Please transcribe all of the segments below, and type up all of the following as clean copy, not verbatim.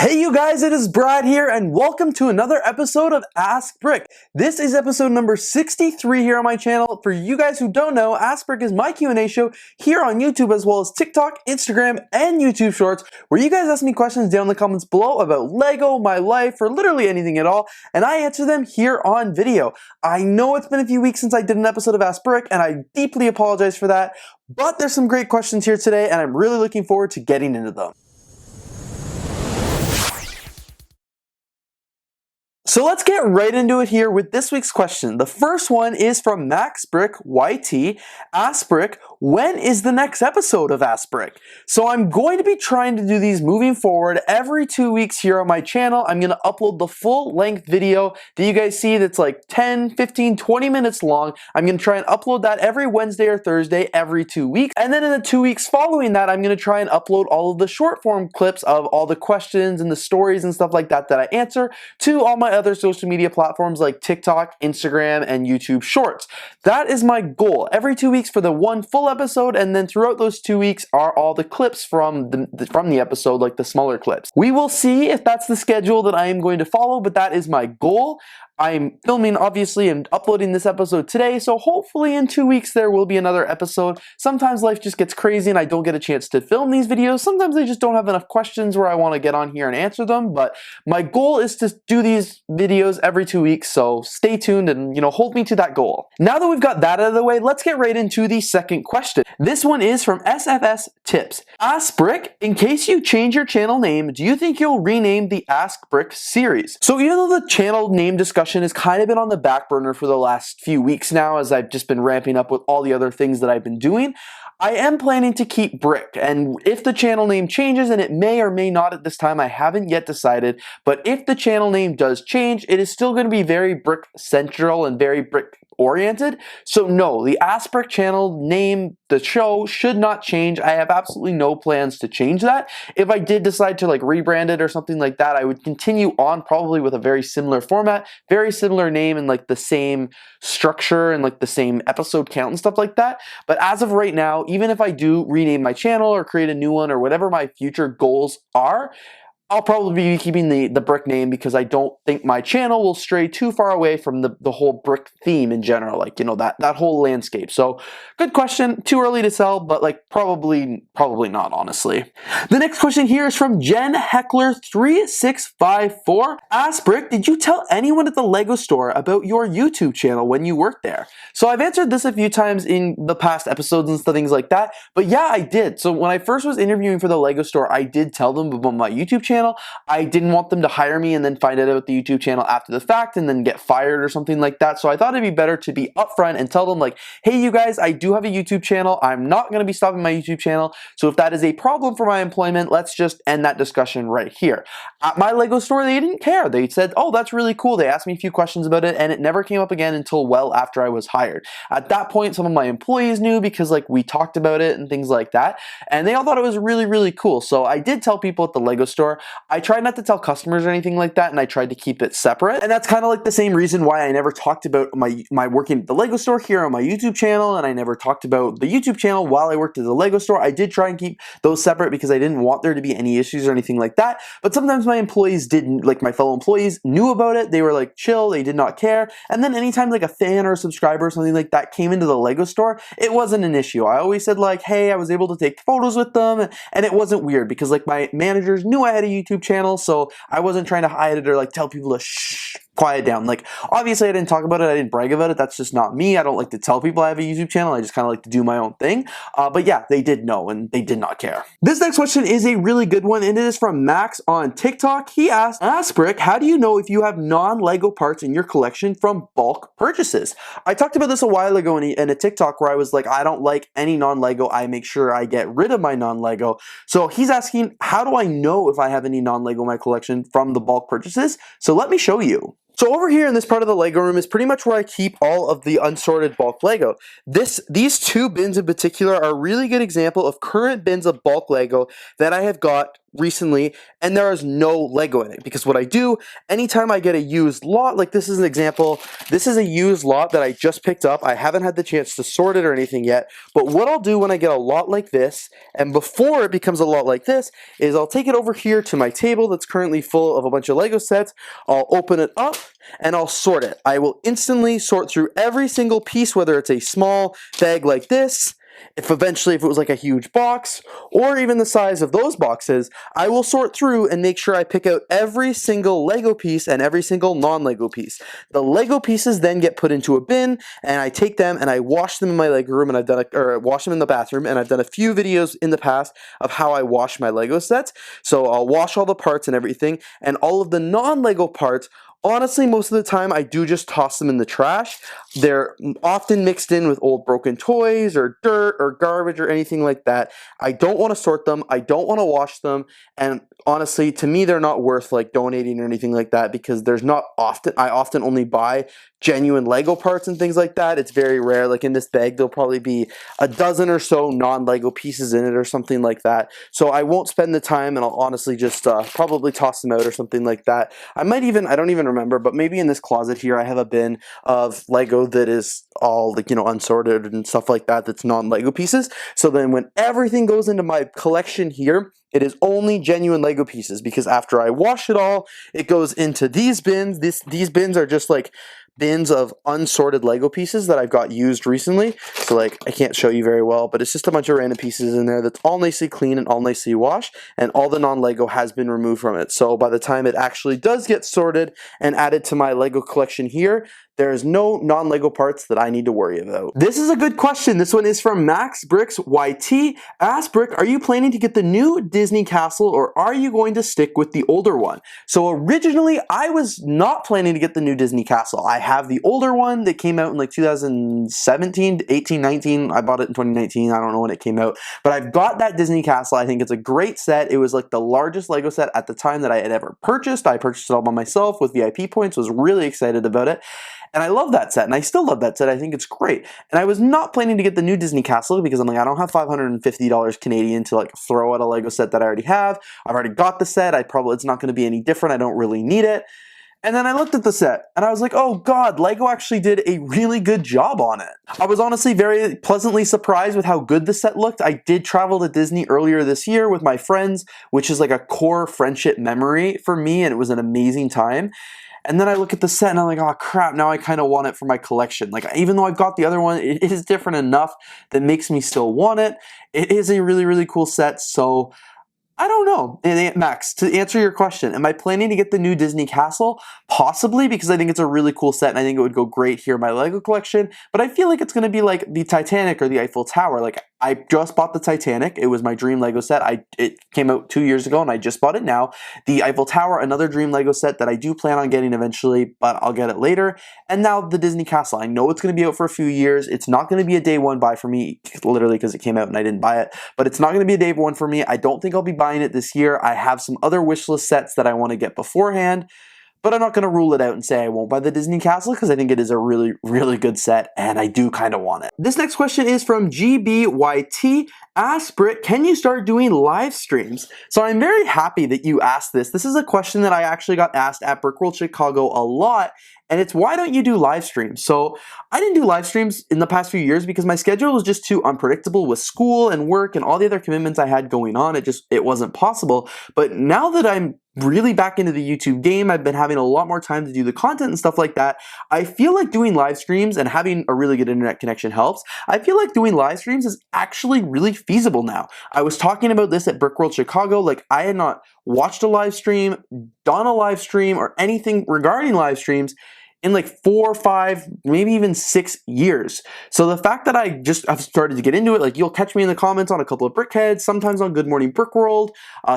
Hey you guys, it is Brad here and welcome to another episode of AskBrick. This is episode number 63 here on my channel. For you guys who don't know, AskBrick is my Q&A show here on YouTube as well as TikTok, Instagram, and YouTube Shorts, where you guys ask me questions down in the comments below about Lego, my life, or literally anything at all, and I answer them here on video. I know it's been a few weeks since I did an episode of AskBrick, and I deeply apologize for that, but there's some great questions here today, and I'm really looking forward to getting into them. So let's get right into it here with this week's question. The first one is from MaxBrick YT. AskBrick, when is the next episode of AskBrick? So I'm going to be trying to do these moving forward every 2 weeks here on my channel. I'm going to upload the full length video that you guys see that's like 10, 15, 20 minutes long. I'm going to try and upload that every Wednesday or Thursday every 2 weeks. And then in the 2 weeks following that, I'm going to try and upload all of the short form clips of all the questions and the stories and stuff like that that I answer to all my other social media platforms like TikTok, Instagram, and YouTube Shorts. That is my goal. Every 2 weeks for the one full episode, and then throughout those 2 weeks are all the clips from the episode, like the smaller clips. We will see if that's the schedule that I am going to follow, but that is my goal. I'm filming, obviously, and uploading this episode today, so hopefully in 2 weeks there will be another episode. Sometimes life just gets crazy and I don't get a chance to film these videos. Sometimes I just don't have enough questions where I want to get on here and answer them, but my goal is to do these videos every 2 weeks, so stay tuned and, hold me to that goal. Now that we've got that out of the way, let's get right into the second question. This one is from SFS Tips. AskBrick, in case you change your channel name, do you think you'll rename the AskBrick series? So even though the channel name discussion has kind of been on the back burner for the last few weeks now, as I've just been ramping up with all the other things that I've been doing, I am planning to keep Brick, and if the channel name changes, and it may or may not at this time, I haven't yet decided, but if the channel name does change, it is still going to be very Brick central and very Brick oriented. So no, the AskBrick channel name, the show, should not change. I have absolutely no plans to change that. If I did decide to rebrand it or something like that, I would continue on probably with a very similar format, very similar name, and the same structure and the same episode count and stuff like that. But as of right now, even if I do rename my channel or create a new one or whatever my future goals are, I'll probably be keeping the Brick name because I don't think my channel will stray too far away from the whole Brick theme in general, that whole landscape. So good question, too early to tell, but probably not, honestly. The next question here is from Jen Heckler 3654. AskBrick, did you tell anyone at the Lego store about your YouTube channel when you worked there? So I've answered this a few times in the past episodes and things like that, but yeah, I did. So when I first was interviewing for the Lego store, I did tell them about my YouTube channel. I didn't want them to hire me and then find out about the YouTube channel after the fact and then get fired or something like that. So I thought it'd be better to be upfront and tell them hey, you guys, I do have a YouTube channel. I'm not going to be stopping my YouTube channel. So if that is a problem for my employment, let's just end that discussion right here. At my Lego store, they didn't care. They said, oh, that's really cool. They asked me a few questions about it and it never came up again until well after I was hired. At that point, some of my employees knew because we talked about it and things like that. And they all thought it was really, really cool. So I did tell people at the Lego store. I tried not to tell customers or anything like that, and I tried to keep it separate. And that's kind of the same reason why I never talked about my working at the Lego store here on my YouTube channel, and I never talked about the YouTube channel while I worked at the Lego store. I did try and keep those separate because I didn't want there to be any issues or anything like that. But sometimes my employees didn't, my fellow employees knew about it. They were chill, they did not care. And then anytime a fan or a subscriber or something like that came into the Lego store, it wasn't an issue. I always said hey, I was able to take photos with them, and it wasn't weird because my managers knew I had a YouTube channel, so I wasn't trying to hide it or tell people to shh, quiet down. Obviously I didn't talk about it, I didn't brag about it, that's just not me. I don't like to tell people I have a YouTube channel, I just kind of like to do my own thing. But yeah, they did know and they did not care. This next question is a really good one, and it is from Max on TikTok. He asked, AskBrick, how do you know if you have non-Lego parts in your collection from bulk purchases? I talked about this a while ago in a TikTok where I was I don't like any non-Lego, I make sure I get rid of my non-Lego. So he's asking, how do I know if I have any non-Lego in my collection from the bulk purchases? So let me show you. So over here in this part of the Lego room is pretty much where I keep all of the unsorted bulk Lego. These two bins in particular are a really good example of current bins of bulk Lego that I have got recently and there is no Lego in it, because what I do anytime I get a used lot, like this is an example, this is a used lot that I just picked up. I haven't had the chance to sort it or anything yet, but what I'll do when I get a lot like this, and before it becomes a lot like this, is I'll take it over here to my table that's currently full of a bunch of Lego sets. I'll open it up and I'll sort it. I will instantly sort through every single piece, whether it's a small bag like this, if it was like a huge box, or even the size of those boxes, I will sort through and make sure I pick out every single Lego piece and every single non-Lego piece. The Lego pieces then get put into a bin, and I take them and I wash them in my Lego room, and wash them in the bathroom, and I've done a few videos in the past of how I wash my Lego sets. So I'll wash all the parts and everything, and all of the non-Lego parts, honestly, most of the time, I do just toss them in the trash. They're often mixed in with old broken toys or dirt or garbage or anything like that. I don't want to sort them. I don't want to wash them. And honestly, to me, they're not worth like donating or anything like that, because I often only buy genuine Lego parts and things like that. It's very rare. Like in this bag, there'll probably be a dozen or so non-Lego pieces in it or something like that. So I won't spend the time, and I'll honestly just probably toss them out or something like that. I don't even remember, but maybe in this closet here, I have a bin of Lego that is all like, unsorted and stuff like that, that's non-Lego pieces. So then when everything goes into my collection here, it is only genuine Lego pieces, because after I wash it all, it goes into these bins. These bins are just like bins of unsorted Lego pieces that I've got used recently. So like, I can't show you very well, but it's just a bunch of random pieces in there that's all nicely clean and all nicely washed, and all the non-Lego has been removed from it. So by the time it actually does get sorted and added to my Lego collection here, there is no non-Lego parts that I need to worry about. This is a good question. This one is from MacBrick YT. AskBrick, are you planning to get the new Disney castle, or are you going to stick with the older one? So originally, I was not planning to get the new Disney castle. I have the older one that came out in like 2017, 18, 19. I bought it in 2019. I don't know when it came out, but I've got that Disney castle. I think it's a great set. It was like the largest Lego set at the time that I had ever purchased. I purchased it all by myself with VIP points, was really excited about it. And I love that set, and I still love that set. I think it's great. And I was not planning to get the new Disney castle, because I'm like, I don't have $550 Canadian to like throw at a Lego set that I already have. I've already got the set. It's not going to be any different. I don't really need it. And then I looked at the set and I was like, oh God, Lego actually did a really good job on it. I was honestly very pleasantly surprised with how good the set looked. I did travel to Disney earlier this year with my friends, which is like a core friendship memory for me, and it was an amazing time. And then I look at the set and I'm like, oh crap, now I kind of want it for my collection. Like, even though I've got the other one, it is different enough that makes me still want it. It is a really, really cool set, so I don't know. And Max, to answer your question, am I planning to get the new Disney castle? Possibly, because I think it's a really cool set and I think it would go great here in my Lego collection, but I feel like it's going to be like the Titanic or the Eiffel Tower. Like, I just bought the Titanic. It was my dream Lego set. It came out 2 years ago and I just bought it now. The Eiffel Tower, another dream Lego set that I do plan on getting eventually, but I'll get it later. And now the Disney castle. I know it's going to be out for a few years. It's not going to be a day one buy for me, literally because it came out and I didn't buy it, but it's not going to be a day one for me. I don't think I'll be buying it this year. I have some other wish list sets that I want to get beforehand, but I'm not going to rule it out and say I won't buy the Disney castle, because I think it is a really, really good set and I do kind of want it. This next question is from GBYT. AskBrick, can you start doing live streams? So I'm very happy that you asked this. This is a question that I actually got asked at Brickworld Chicago a lot, and it's, why don't you do live streams? So I didn't do live streams in the past few years because my schedule was just too unpredictable with school and work and all the other commitments I had going on. It wasn't possible. But now that I'm really back into the YouTube game, I've been having a lot more time to do the content and stuff like that. I feel like doing live streams and having a really good internet connection helps. I feel like doing live streams is actually really feasible now. I was talking about this at Brickworld Chicago. Like, I had not watched a live stream, done a live stream, or anything regarding live streams in like 4 or 5, maybe even 6 years. So the fact that I've started to get into it, like, you'll catch me in the comments on a couple of Brickheads, sometimes on Good Morning Brickworld,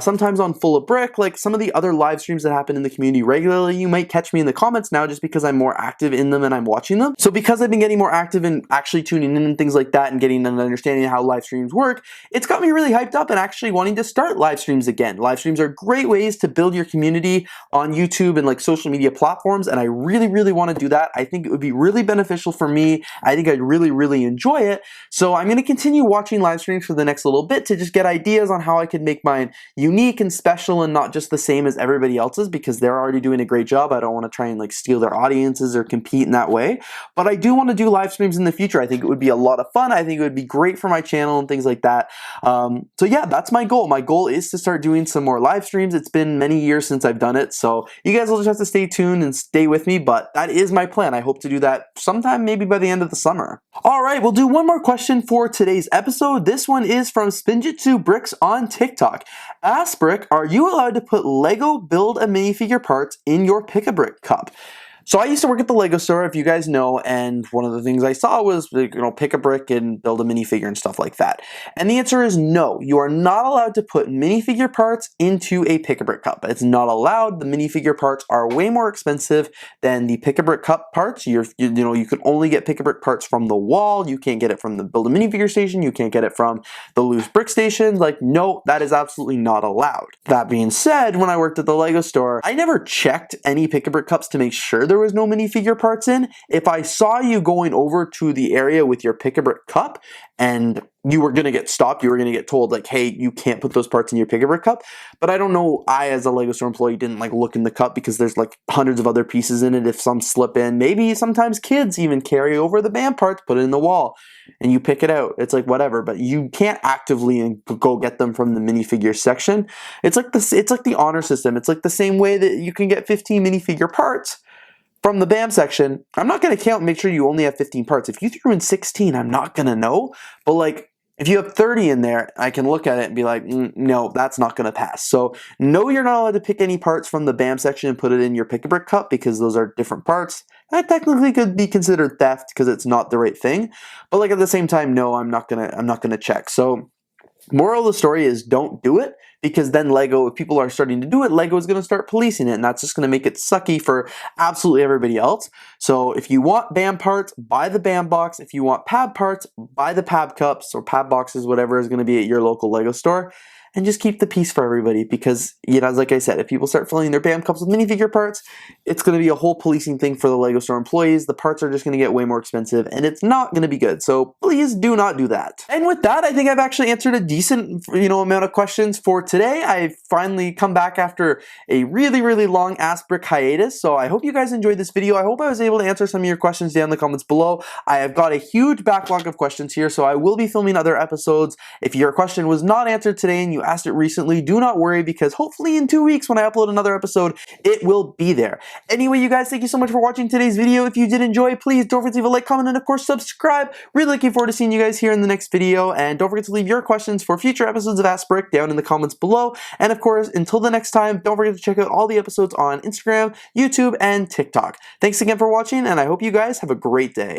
sometimes on Full of Brick, like some of the other live streams that happen in the community regularly, you might catch me in the comments now just because I'm more active in them and I'm watching them. So because I've been getting more active and actually tuning in and things like that and getting an understanding of how live streams work, it's got me really hyped up and actually wanting to start live streams again. Live streams are great ways to build your community on YouTube and like social media platforms, and I really really want to do that. I think it would be really beneficial for me. I think I'd really enjoy it. So I'm going to continue watching live streams for the next little bit to just get ideas on how I could make mine unique and special and not just the same as everybody else's, because they're already doing a great job. I don't want to try and like steal their audiences or compete in that way. But I do want to do live streams in the future. I think it would be a lot of fun. I think it would be great for my channel and things like that. So yeah, that's my goal. My goal is to start doing some more live streams. It's been many years since I've done it, so you guys will just have to stay tuned and stay with me, but that is my plan. I hope to do that sometime maybe by the end of the summer. Alright, we'll do one more question for today's episode. This one is from Spinjitzu Bricks on TikTok. AskBrick, are you allowed to put Lego Build-A-Minifigure parts in your Pick-A-Brick cup? So I used to work at the Lego store, if you guys know, and one of the things I saw was, pick a brick and build a minifigure and stuff like that. And the answer is no. You are not allowed to put minifigure parts into a pick-a-brick cup. It's not allowed. The minifigure parts are way more expensive than the pick-a-brick cup parts. You can only get pick-a-brick parts from the wall. You can't get it from the build a minifigure station. You can't get it from the loose brick stations. Like, no, that is absolutely not allowed. That being said, when I worked at the Lego store, I never checked any pick-a-brick cups to make sure there was no minifigure parts in. If I saw you going over to the area with your pick-a-brick cup and you were going to get stopped, you were going to get told like, hey, you can't put those parts in your pick-a-brick cup. But I don't know, I as a Lego store employee didn't like look in the cup because there's like hundreds of other pieces in it. If some slip in, maybe sometimes kids even carry over the band parts, put it in the wall and you pick it out. It's like whatever, but you can't actively go get them from the minifigure section. It's like the honor system. It's like the same way that you can get 15 minifigure parts from the BAM section. I'm not going to count and make sure you only have 15 parts. If you threw in 16, I'm not going to know. But like, if you have 30 in there, I can look at it and be like, no, that's not going to pass. So no, you're not allowed to pick any parts from the BAM section and put it in your Pick-a-Brick cup because those are different parts. That technically could be considered theft because it's not the right thing. But like at the same time, no, I'm not gonna check. So moral of the story is don't do it, because then Lego, if people are starting to do it, Lego is going to start policing it, and that's just going to make it sucky for absolutely everybody else. So if you want BAM parts, buy the BAM box. If you want PAB parts, buy the PAB cups or PAB boxes, whatever is going to be at your local Lego store. And just keep the peace for everybody, because, like I said, if people start filling their BAM cups with minifigure parts, it's going to be a whole policing thing for the Lego store employees. The parts are just going to get way more expensive, and it's not going to be good. So please do not do that. And with that, I think I've actually answered a decent, amount of questions for today. I've finally come back after a really long AskBrick hiatus. So I hope you guys enjoyed this video. I hope I was able to answer some of your questions down in the comments below. I have got a huge backlog of questions here, so I will be filming other episodes. If your question was not answered today and you asked it recently, do not worry, because hopefully in 2 weeks when I upload another episode, it will be there. Anyway, you guys, thank you so much for watching today's video. If you did enjoy, please don't forget to leave a like, comment, and of course subscribe. Really looking forward to seeing you guys here in the next video, and don't forget to leave your questions for future episodes of AskBrick down in the comments below. And of course, until the next time, don't forget to check out all the episodes on Instagram, YouTube, and TikTok. Thanks again for watching, and I hope you guys have a great day.